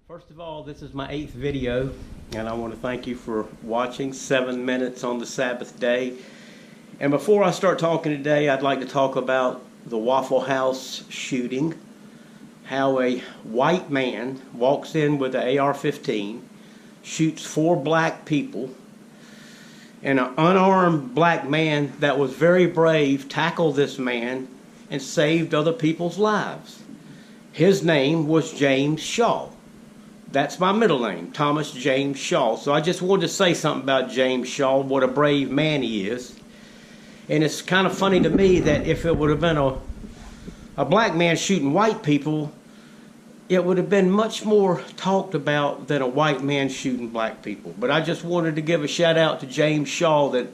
First of all, this is my 8th video, and I want to thank you for watching 7 minutes on the Sabbath day. And before I start talking today, I'd like to talk about the Waffle House shooting, how a white man walks in with an AR-15, shoots 4 black people, and an unarmed black man that was very brave tackled this man and saved other people's lives. His name was James Shaw. That's my middle name, Thomas James Shaw. So I just wanted to say something about James Shaw, what a brave man he is. And it's kind of funny to me that if it would have been a black man shooting white people, it would have been much more talked about than a white man shooting black people. But I just wanted to give a shout out to James Shaw that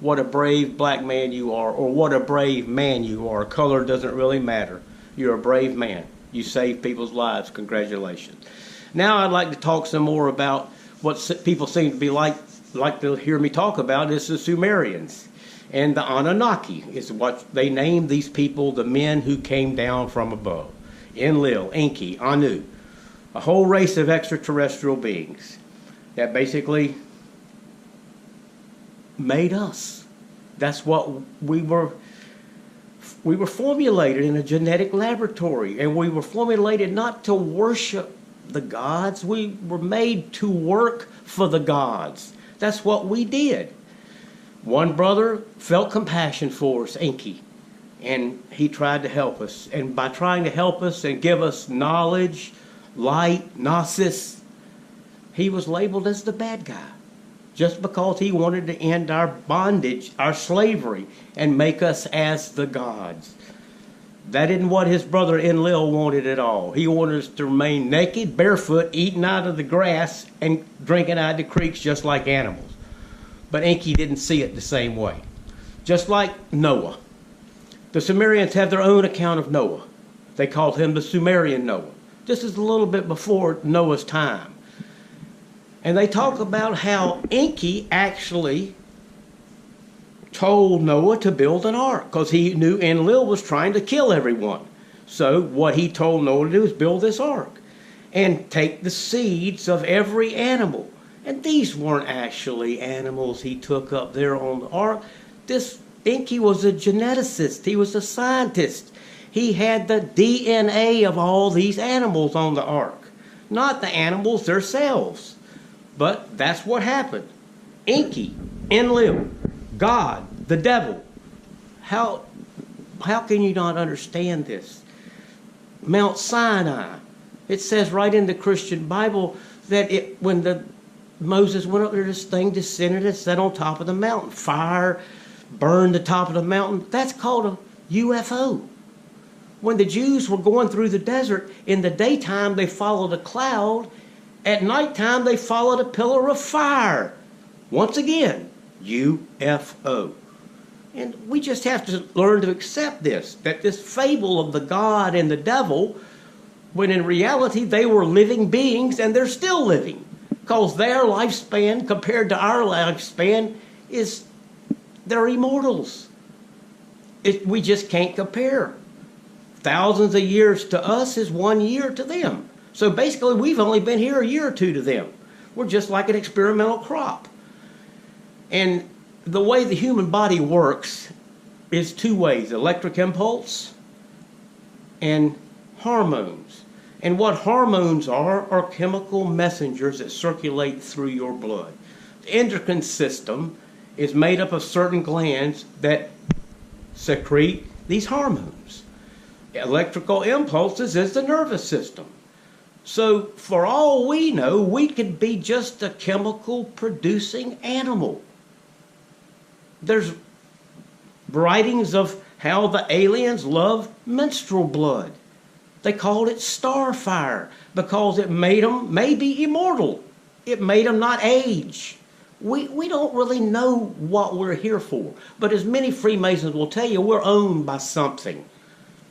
what a brave black man you are, or what a brave man you are. Color doesn't really matter. You're a brave man. You saved people's lives. Congratulations. Now I'd like to talk some more about what people seem to be like to hear me talk about is the Sumarians. And the Anunnaki is what they named these people, the men who came down from above. Enlil, Enki, Anu, a whole race of extraterrestrial beings that basically made us. That's what we were formulated in a genetic laboratory, and we were formulated not to worship the gods. We were made to work for the gods. That's what we did. One brother felt compassion for us, Enki, and he tried to help us. And by trying to help us and give us knowledge, light, gnosis, he was labeled as the bad guy, just because he wanted to end our bondage, our slavery, and make us as the gods. That isn't what his brother Enlil wanted at all. He wanted us to remain naked, barefoot, eating out of the grass, and drinking out of the creeks just like animals. But Enki didn't see it the same way. Just like Noah. The Sumerians have their own account of Noah. They called him the Sumerian Noah. This is a little bit before Noah's time. And they talk about how Enki actually told Noah to build an ark because he knew Enlil was trying to kill everyone. So what he told Noah to do is build this ark and take the seeds of every animal. And these weren't actually animals he took up there on the ark. This Enki was a geneticist. He was a scientist. He had the DNA of all these animals on the ark, not the animals themselves. But that's what happened. Enki, Enlil, God, the devil. How can you not understand this? Mount Sinai. It says right in the Christian Bible that when Moses went up there, this thing descended and sat on top of the mountain. Fire burned the top of the mountain. That's called a UFO. When the Jews were going through the desert, in the daytime they followed a cloud. At nighttime they followed a pillar of fire. Once again, UFO. And we just have to learn to accept this, that this fable of the God and the devil, when in reality they were living beings and they're still living, because their lifespan compared to our lifespan is, they're immortals. We just can't compare. Thousands of years to us is 1 year to them. So basically we've only been here a year or two to them. We're just like an experimental crop. And the way the human body works is 2 ways: electric impulse and hormones. And what hormones are chemical messengers that circulate through your blood. The endocrine system is made up of certain glands that secrete these hormones. Electrical impulses is the nervous system. So for all we know, we could be just a chemical producing animal. There's writings of how the aliens love menstrual blood. They called it starfire because it made them maybe immortal. It made them not age. We don't really know what we're here for. But as many Freemasons will tell you, we're owned by something.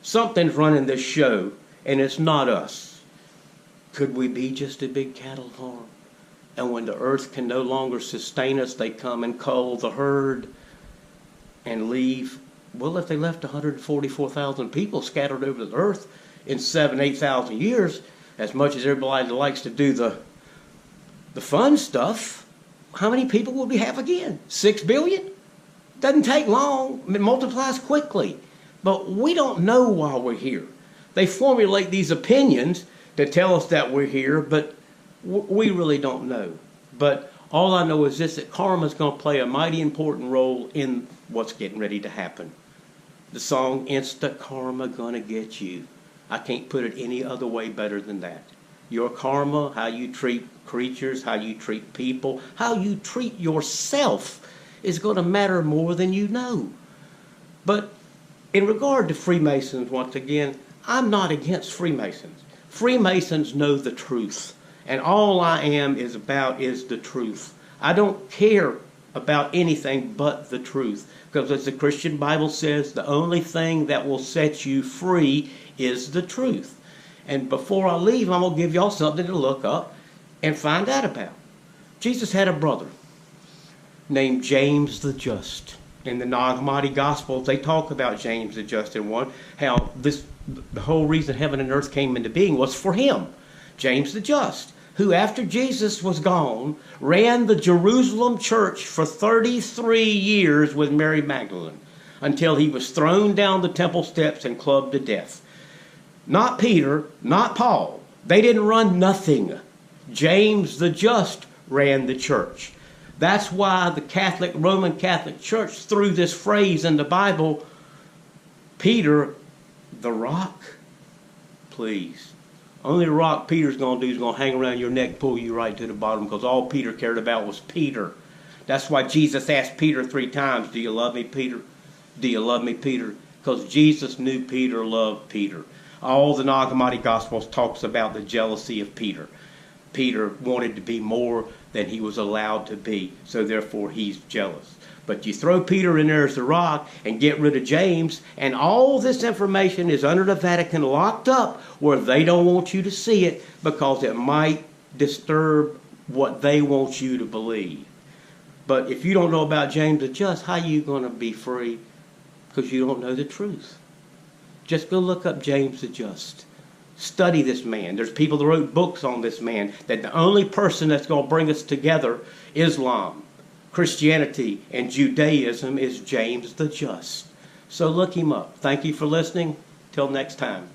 Something's running this show, and it's not us. Could we be just a big cattle farm? And when the earth can no longer sustain us, they come and cull the herd and leave. Well, if they left 144,000 people scattered over the earth in 7,000 to 8,000 years, as much as everybody likes to do the fun stuff, how many people will we have again? 6 billion? Doesn't take long. It multiplies quickly. But we don't know while we're here. They formulate these opinions to tell us that we're here, but we really don't know. But all I know is this, that karma is going to play a mighty important role in what's getting ready to happen. The song, Instant Karma Gonna Get You. I can't put it any other way better than that. Your karma, how you treat creatures, how you treat people, how you treat yourself is going to matter more than you know. But in regard to Freemasons, once again, I'm not against Freemasons. Freemasons know the truth. And all I am is the truth. I don't care about anything but the truth. Because as the Christian Bible says, the only thing that will set you free is the truth. And before I leave, I'm going to give y'all something to look up and find out about. Jesus had a brother named James the Just. In the Nag Hammadi Gospels, they talk about James the Just in one, how the whole reason heaven and earth came into being was for him, James the Just, who after Jesus was gone, ran the Jerusalem church for 33 years with Mary Magdalene, until he was thrown down the temple steps and clubbed to death. Not Peter, not Paul. They didn't run nothing. James the Just ran the church. That's why the Roman Catholic Church threw this phrase in the Bible, Peter, the rock. Please. Only rock Peter's going to do is going to hang around your neck, pull you right to the bottom, because all Peter cared about was Peter. That's why Jesus asked Peter 3 times, do you love me, Peter? Do you love me, Peter? Because Jesus knew Peter loved Peter. All the Nag Hammadi Gospels talks about the jealousy of Peter. Peter wanted to be more than he was allowed to be, so therefore he's jealous. But you throw Peter in there as the rock and get rid of James, and all this information is under the Vatican locked up where they don't want you to see it because it might disturb what they want you to believe. But if you don't know about James the Just, how are you going to be free? Because you don't know the truth. Just go look up James the Just. Study this man. There's people that wrote books on this man, that the only person that's going to bring us together, Islam, Christianity, and Judaism, is James the Just. So look him up. Thank you for listening. Till next time.